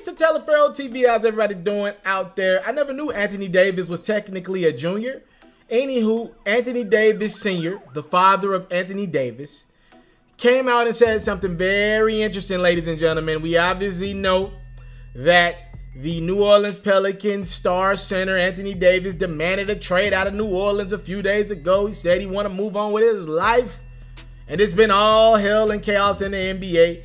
to Teleferro TV. How's everybody doing out there? I never knew Anthony Davis was technically a junior. Anywho, Anthony Davis Sr., the father of Anthony Davis, came out and said something very interesting, ladies and gentlemen. We obviously know that the New Orleans Pelicans star center Anthony Davis demanded a trade out of New Orleans a few days ago. He said he wanted to move on with his life. And it's been all hell and chaos in the NBA.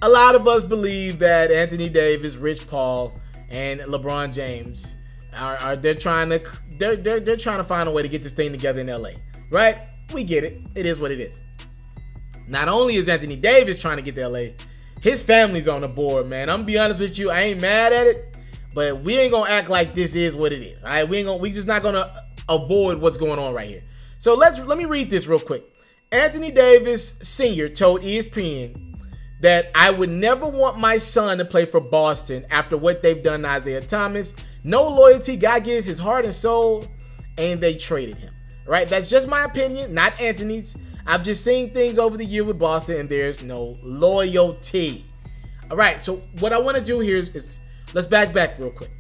A lot of us believe that Anthony Davis, Rich Paul, and LeBron James they're trying to find a way to get this thing together in LA. Right? We get it. It is what it is. Not only is Anthony Davis trying to get to LA, his family's on the board, man. I'm gonna be honest with you, I ain't mad at it, but we ain't gonna act like this is what it is. All right, we just not gonna avoid what's going on right here. So let me read this real quick. Anthony Davis Sr. told ESPN that I would never want my son to play for Boston after what they've done to Isaiah Thomas. No loyalty, God gives his heart and soul, and they traded him. Right? That's just my opinion, not Anthony's. I've just seen things over the year with Boston, and there's no loyalty. All right, so what I want to do here is let's back real quick.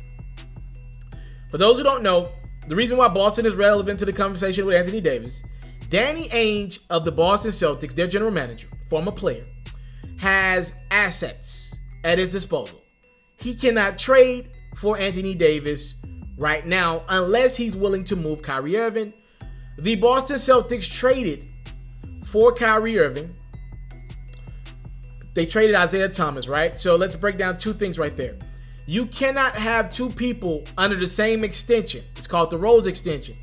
For those who don't know, the reason why Boston is relevant to the conversation with Anthony Davis, Danny Ainge of the Boston Celtics, their general manager, former player, has assets at his disposal. He cannot trade for Anthony Davis right now unless he's willing to move Kyrie Irving. The Boston Celtics traded for Kyrie Irving. They traded Isaiah Thomas, right? So let's break down two things right there. You cannot have two people under the same extension. It's called the Rose extension.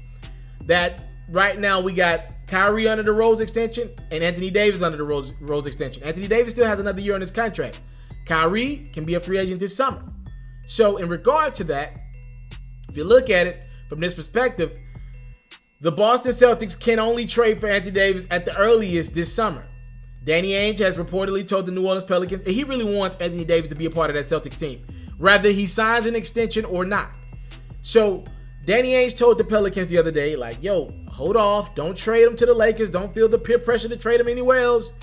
That right now we got Kyrie under the Rose extension and Anthony Davis under the Rose extension. Anthony Davis still has another year on his contract. Kyrie can be a free agent this summer. So in regards to that, if you look at it from this perspective, the Boston Celtics can only trade for Anthony Davis at the earliest this summer. Danny Ainge has reportedly told the New Orleans Pelicans he really wants Anthony Davis to be a part of that Celtics team, whether he signs an extension or not. So Danny Ainge told the Pelicans the other day, like, yo, hold off. Don't trade him to the Lakers. Don't feel the peer pressure to trade him anywhere else.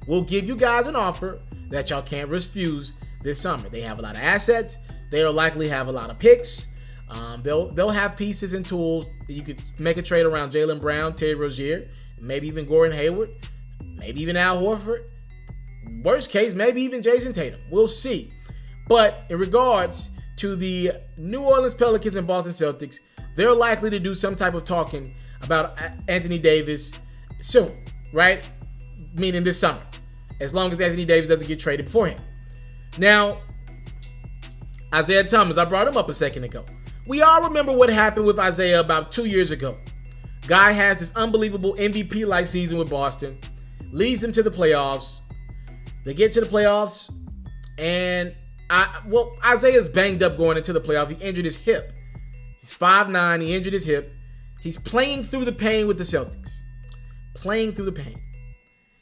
We'll give you guys an offer that y'all can't refuse this summer. They have a lot of assets. They'll likely have a lot of picks. They'll have pieces and tools. You could make a trade around Jaylen Brown, Terry Rozier, maybe even Gordon Hayward, maybe even Al Horford. Worst case, maybe even Jason Tatum. We'll see. But in regards to the New Orleans Pelicans and Boston Celtics, they're likely to do some type of talking about Anthony Davis soon, right? Meaning this summer, as long as Anthony Davis doesn't get traded before him. Now, Isaiah Thomas, I brought him up a second ago. We all remember what happened with Isaiah about 2 years ago. Guy has this unbelievable MVP-like season with Boston, leads them to the playoffs. They get to the playoffs, and Isaiah's banged up going into the playoffs. He injured his hip. He's 5'9", he injured his hip. He's playing through the pain with the Celtics. Playing through the pain.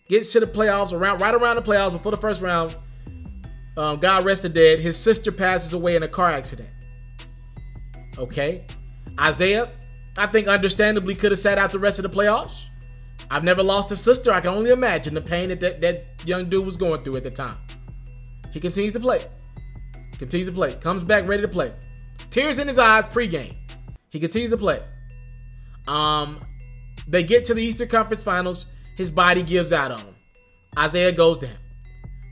Gets to the playoffs, right around the playoffs, before the first round. God rest her dead. His sister passes away in a car accident. Okay. Isaiah, I think understandably could have sat out the rest of the playoffs. I've never lost a sister. I can only imagine the pain that young dude was going through at the time. He continues to play. Continues to play. Comes back ready to play. Tears in his eyes pregame. He continues to play. They get to the Eastern Conference Finals. His body gives out on him. Isaiah goes to him.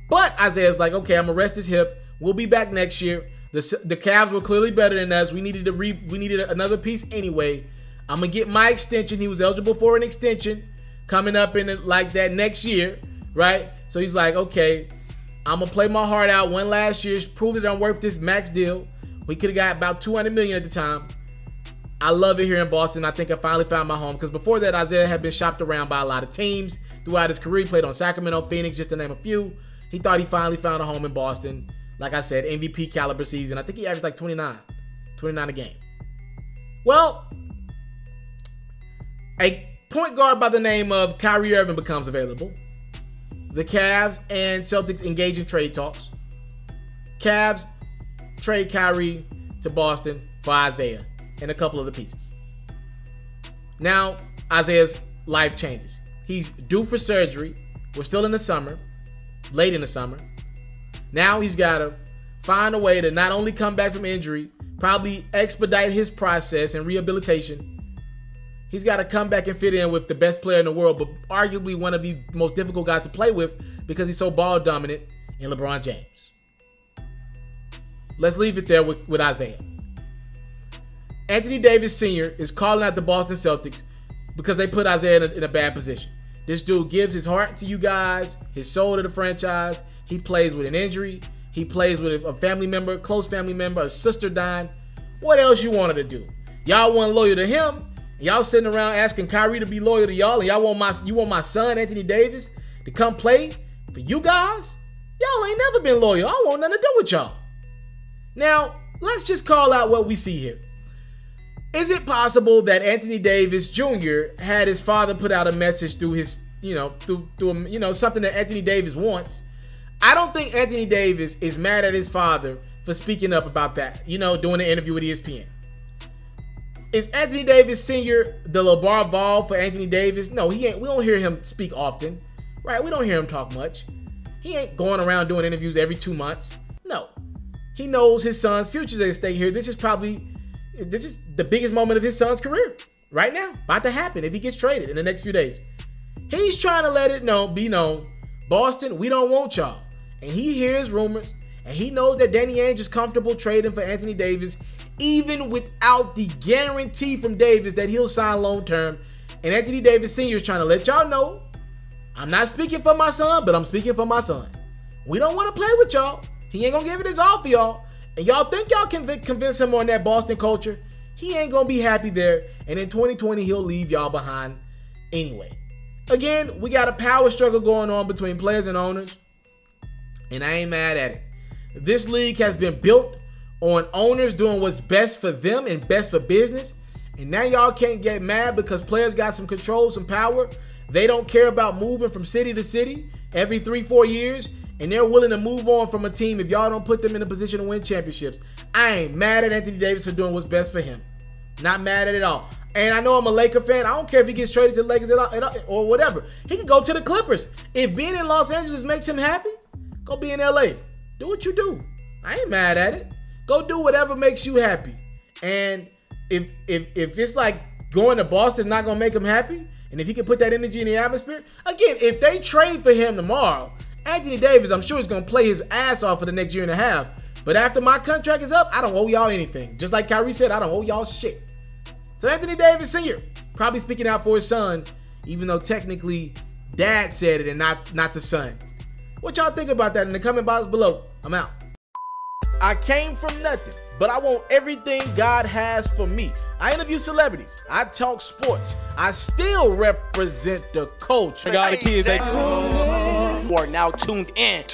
But Isaiah's like, okay, I'm going to rest his hip. We'll be back next year. The Cavs were clearly better than us. We needed another piece anyway. I'm going to get my extension. He was eligible for an extension coming up in like that next year, right? So he's like, okay, I'm going to play my heart out one last year, prove that I'm worth this max deal. We could have got about $200 million at the time. I love it here in Boston. I think I finally found my home because before that, Isaiah had been shopped around by a lot of teams throughout his career. He played on Sacramento, Phoenix, just to name a few. He thought he finally found a home in Boston. Like I said, MVP caliber season. I think he averaged like 29 a game. Well, a point guard by the name of Kyrie Irving becomes available. The Cavs and Celtics engage in trade talks. Cavs trade Kyrie to Boston for Isaiah and a couple of the pieces. Now, Isaiah's life changes. He's due for surgery. We're still in the summer, late in the summer. Now he's got to find a way to not only come back from injury, probably expedite his process and rehabilitation. He's got to come back and fit in with the best player in the world, but arguably one of the most difficult guys to play with because he's so ball dominant in LeBron James. Let's leave it there with Isaiah. Anthony Davis Sr. is calling out the Boston Celtics because they put Isaiah in a bad position. This dude gives his heart to you guys, his soul to the franchise. He plays with an injury. He plays with a family member, close family member, a sister dying. What else you wanted to do? Y'all weren't loyal to him. Y'all sitting around asking Kyrie to be loyal to y'all, and y'all want my son Anthony Davis to come play for you guys? Y'all ain't never been loyal. I don't want nothing to do with y'all. Now, let's just call out what we see here. Is it possible that Anthony Davis Jr. had his father put out a message through his, through something that Anthony Davis wants? I don't think Anthony Davis is mad at his father for speaking up about that, doing an interview with ESPN. Is Anthony Davis Sr. the LeVar Ball for Anthony Davis? No, he ain't. We don't hear him speak often, right? We don't hear him talk much. He ain't going around doing interviews every 2 months. No. He knows his son's future is at stake here. This is the biggest moment of his son's career right now. About to happen if he gets traded in the next few days. He's trying to let it be known, Boston, we don't want y'all. And he hears rumors, and he knows that Danny Ainge is comfortable trading for Anthony Davis, even without the guarantee from Davis that he'll sign long term. And Anthony Davis Sr. is trying to let y'all know, I'm not speaking for my son, but I'm speaking for my son. We don't want to play with y'all. He ain't going to give it his all for y'all. And y'all think y'all can convince him on that Boston culture? He ain't going to be happy there. And in 2020, he'll leave y'all behind anyway. Again, we got a power struggle going on between players and owners. And I ain't mad at it. This league has been built on owners doing what's best for them and best for business. And now y'all can't get mad because players got some control, some power. They don't care about moving from city to city every 3-4 years. And they're willing to move on from a team if y'all don't put them in a position to win championships. I ain't mad at Anthony Davis for doing what's best for him. Not mad at it all. And I know I'm a Laker fan. I don't care if he gets traded to the Lakers or whatever. He can go to the Clippers. If being in Los Angeles makes him happy, go be in LA. Do what you do. I ain't mad at it. Go do whatever makes you happy. And if it's like going to Boston is not going to make him happy, and if he can put that energy in the atmosphere, again, if they trade for him tomorrow, Anthony Davis, I'm sure, is going to play his ass off for the next year and a half. But after my contract is up, I don't owe y'all anything. Just like Kyrie said, I don't owe y'all shit. So Anthony Davis Sr. probably speaking out for his son, even though technically dad said it and not the son. What y'all think about that in the comment box below? I'm out. I came from nothing, but I want everything God has for me. I interview celebrities. I talk sports. I still represent the culture. I got the kids. You are now tuned in.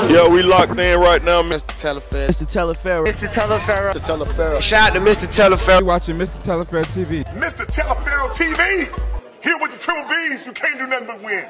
Yo, we locked in right now, Mr. Telefera. Mr. Telefera. Mr. Telefera. Mr. Telefera. Shout out to Mr. Telefera. You're watching Mr. Telefera TV. Mr. Telefera TV. Here with the Triple B's, you can't do nothing but win.